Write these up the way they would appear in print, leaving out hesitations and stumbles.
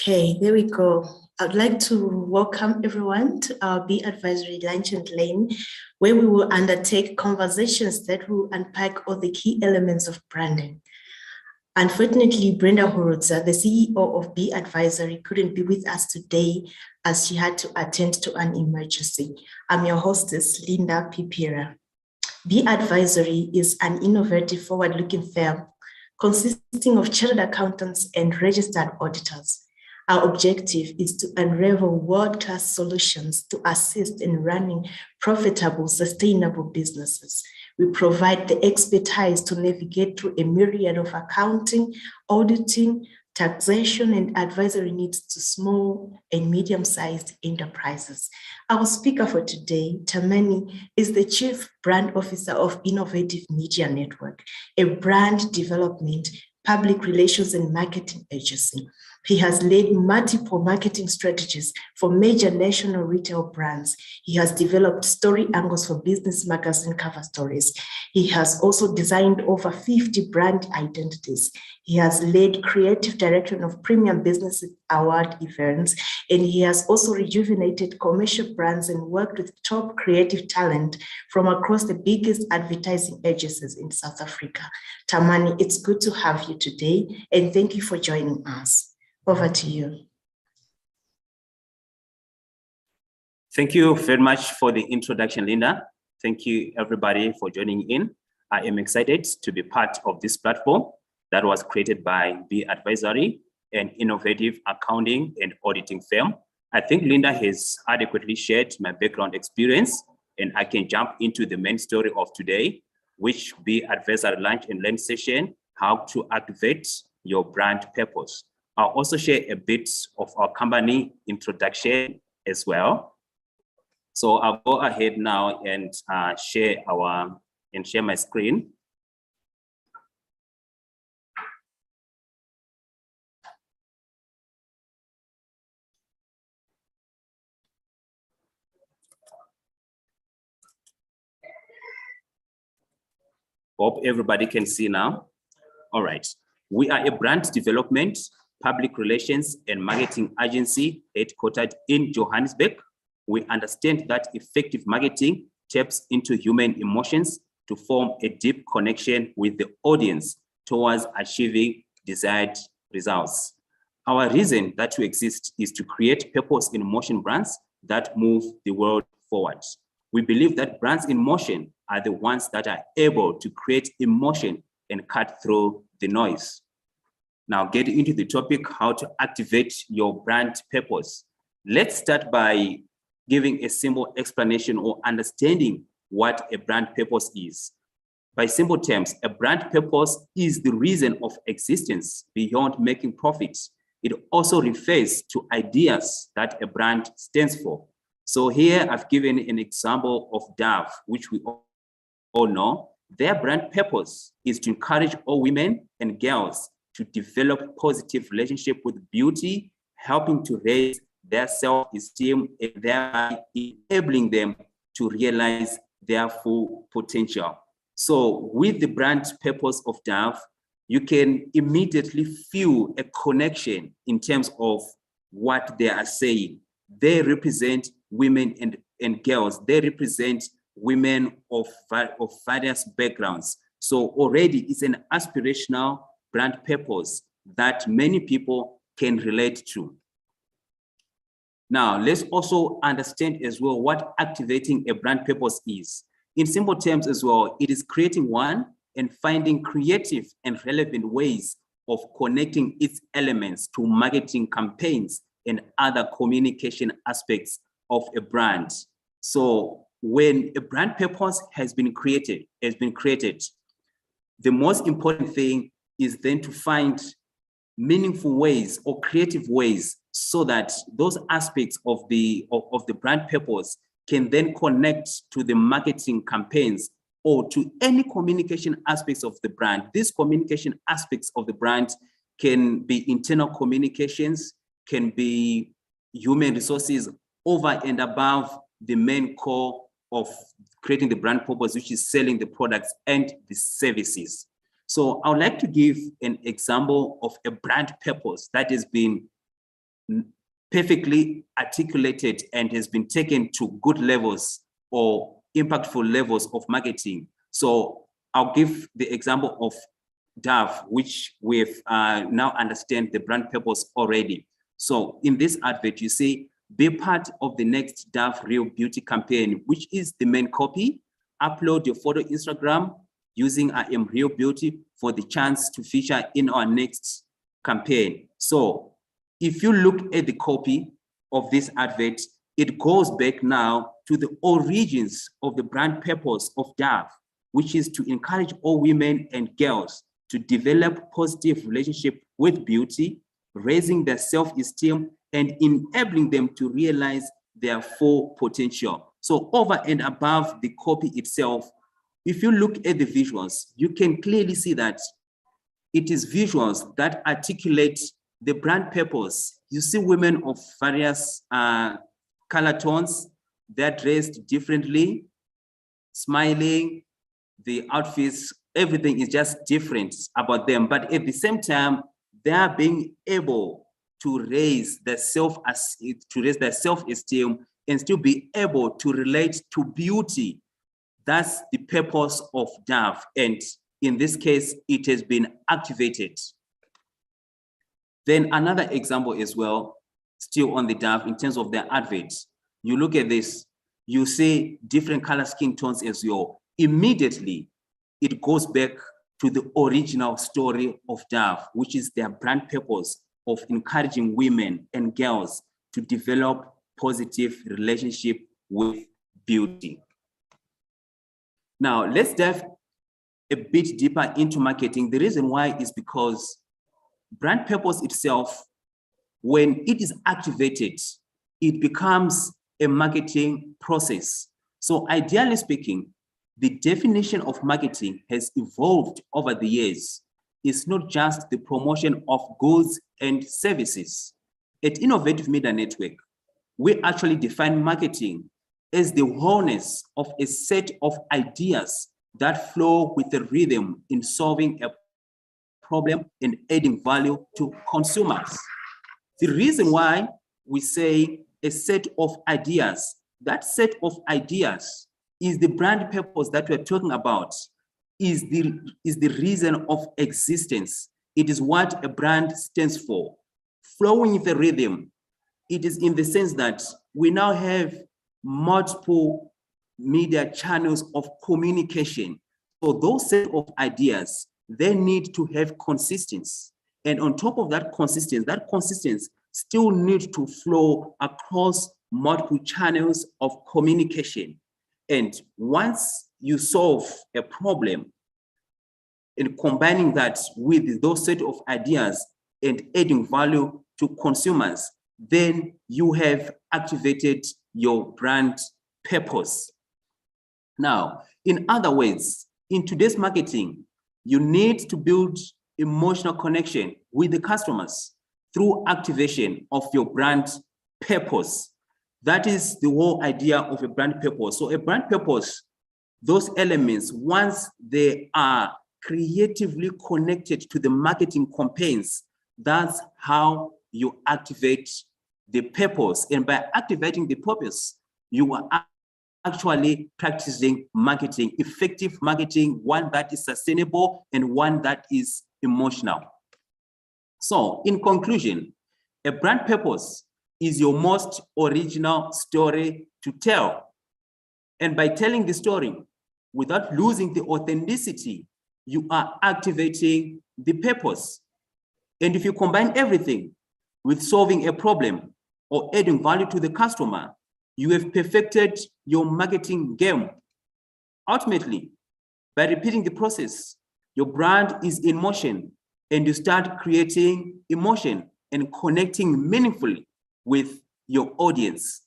Okay, there we go. I'd like to welcome everyone to our Be Advisory Lunch and Lane, where we will undertake conversations that will unpack all the key elements of branding. Unfortunately, Brenda Horotza, the CEO of Be Advisory, couldn't be with us today as she had to attend to an emergency. I'm your hostess, Linda Pipira. Be Advisory is an innovative, forward-looking firm consisting of chartered accountants and registered auditors. Our objective is to unravel world-class solutions to assist in running profitable, sustainable businesses. We provide the expertise to navigate through a myriad of accounting, auditing, taxation, and advisory needs to small and medium-sized enterprises. Our speaker for today, Tamane, is the Chief Brand Officer of Innovative Media Network, a brand development, public relations, and marketing agency. He has led multiple marketing strategies for major national retail brands. He has developed story angles for business magazine cover stories. He has also designed over 50 brand identities. He has led creative direction of premium business award events, and he has also rejuvenated commercial brands and worked with top creative talent from across the biggest advertising agencies in South Africa. Tamane, it's good to have you today, and thank you for joining us. Over to you. Thank you very much for the introduction, Linda. Thank you, everybody, for joining in. I am excited to be part of this platform that was created by Be Advisory, an innovative accounting and auditing firm. I think Linda has adequately shared my background experience, and I can jump into the main story of today, which Be Advisory Lunch and Learn session, how to activate your brand purpose. I'll also share a bit of our company introduction as well. So I'll go ahead now and share my screen. Hope everybody can see now. All right. We are a brand development, public relations, and marketing agency headquartered in Johannesburg. We understand that effective marketing taps into human emotions to form a deep connection with the audience towards achieving desired results. Our reason that we exist is to create purpose in motion brands that move the world forward. We believe that brands in motion are the ones that are able to create emotion and cut through the noise. Now, getting into the topic, how to activate your brand purpose. Let's start by giving a simple explanation or understanding what a brand purpose is. By simple terms, a brand purpose is the reason of existence beyond making profits. It also refers to ideas that a brand stands for. So here I've given an example of Dove, which we all know. Their brand purpose is to encourage all women and girls to develop positive relationship with beauty, helping to raise their self-esteem and thereby enabling them to realize their full potential. So with the brand purpose of Dove, you can immediately feel a connection in terms of what they are saying. They represent women and girls. They represent women of various backgrounds. So already it's an aspirational brand purpose that many people can relate to. Now, let's also understand as well what activating a brand purpose is. In simple terms as well, it is creating one and finding creative and relevant ways of connecting its elements to marketing campaigns and other communication aspects of a brand. So when a brand purpose has been created, the most important thing is then to find meaningful ways or creative ways so that those aspects of the brand purpose can then connect to the marketing campaigns or to any communication aspects of the brand. These communication aspects of the brand can be internal communications, can be human resources over and above the main core of creating the brand purpose, which is selling the products and the services. So I would like to give an example of a brand purpose that has been perfectly articulated and has been taken to good levels or impactful levels of marketing. So I'll give the example of Dove, which we've now understand the brand purpose already. So in this advert, you say, be part of the next Dove Real Beauty campaign, which is the main copy. Upload your photo Instagram using I Am Real Beauty for the chance to feature in our next campaign. So if you look at the copy of this advert, it goes back now to the origins of the brand purpose of Dove, which is to encourage all women and girls to develop positive relationship with beauty, raising their self-esteem and enabling them to realize their full potential. So over and above the copy itself, if you look at the visuals, you can clearly see that it is visuals that articulate the brand purpose. You see women of various color tones, they're dressed differently, smiling, the outfits, everything is just different about them. But at the same time, they are being able to raise their self-esteem and still be able to relate to beauty. That's the purpose of Dove. And in this case, it has been activated. Then another example as well, still on the Dove in terms of their adverts. You look at this, you see different color skin tones as well. Immediately, it goes back to the original story of Dove, which is their brand purpose of encouraging women and girls to develop positive relationship with beauty. Now, let's dive a bit deeper into marketing. The reason why is because brand purpose itself, when it is activated, it becomes a marketing process. So ideally speaking, the definition of marketing has evolved over the years. It's not just the promotion of goods and services. At Innovative Media Network, we actually define marketing as the wholeness of a set of ideas that flow with a rhythm in solving a problem and adding value to consumers. The reason why we say a set of ideas, that set of ideas is the brand purpose that we're talking about, is the reason of existence. It is what a brand stands for. Flowing with the rhythm, it is in the sense that we now have multiple media channels of communication. So those set of ideas, they need to have consistency. And on top of that consistency still needs to flow across multiple channels of communication. And once you solve a problem and combining that with those set of ideas and adding value to consumers, then you have activated your brand purpose. Now, in other words, in today's marketing, you need to build emotional connection with the customers through activation of your brand purpose. That is the whole idea of a brand purpose. So a brand purpose, those elements, once they are creatively connected to the marketing campaigns, that's how you activate the purpose. And by activating the purpose, you are actually practicing marketing, effective marketing, one that is sustainable and one that is emotional. So in conclusion, a brand purpose is your most original story to tell. And by telling the story without losing the authenticity, you are activating the purpose. And if you combine everything with solving a problem or adding value to the customer, you have perfected your marketing game. Ultimately, by repeating the process, your brand is in motion and you start creating emotion and connecting meaningfully with your audience.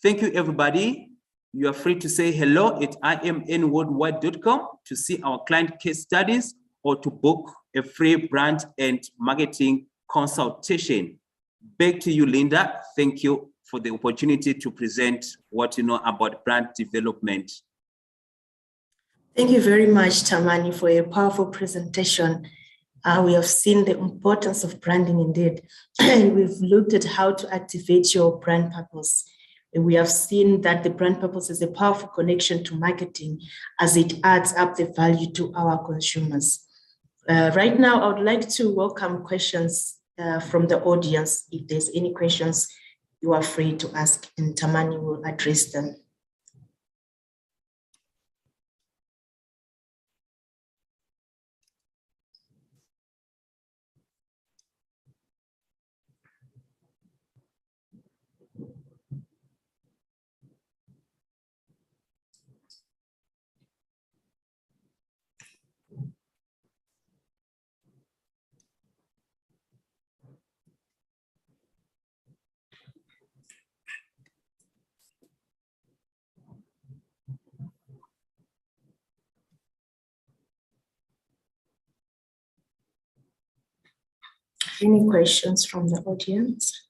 Thank you, everybody. You are free to say hello at imnworldwide.com to see our client case studies or to book a free brand and marketing consultation. Back to you, Linda. Thank you for the opportunity to present what you know about brand development. Thank you very much, Tamani, for a powerful presentation. We have seen the importance of branding indeed. We've looked at how to activate your brand purpose. We have seen that the brand purpose is a powerful connection to marketing as it adds up the value to our consumers. Right now, I would like to welcome questions from the audience. If there's any questions, you are free to ask, and Tamane will address them. Any questions from the audience?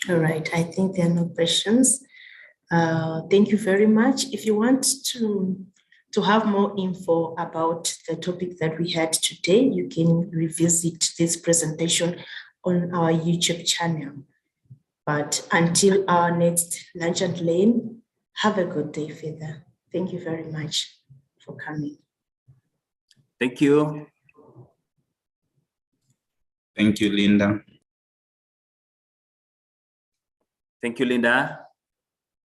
All right, I think there are no questions. Thank you very much. If you want to have more info about the topic that we had today, you can revisit this presentation on our YouTube channel. But until our next Lunch and Learn, have a good day further. Thank you very much for coming. Thank you. Thank you, Linda. Thank you, Linda.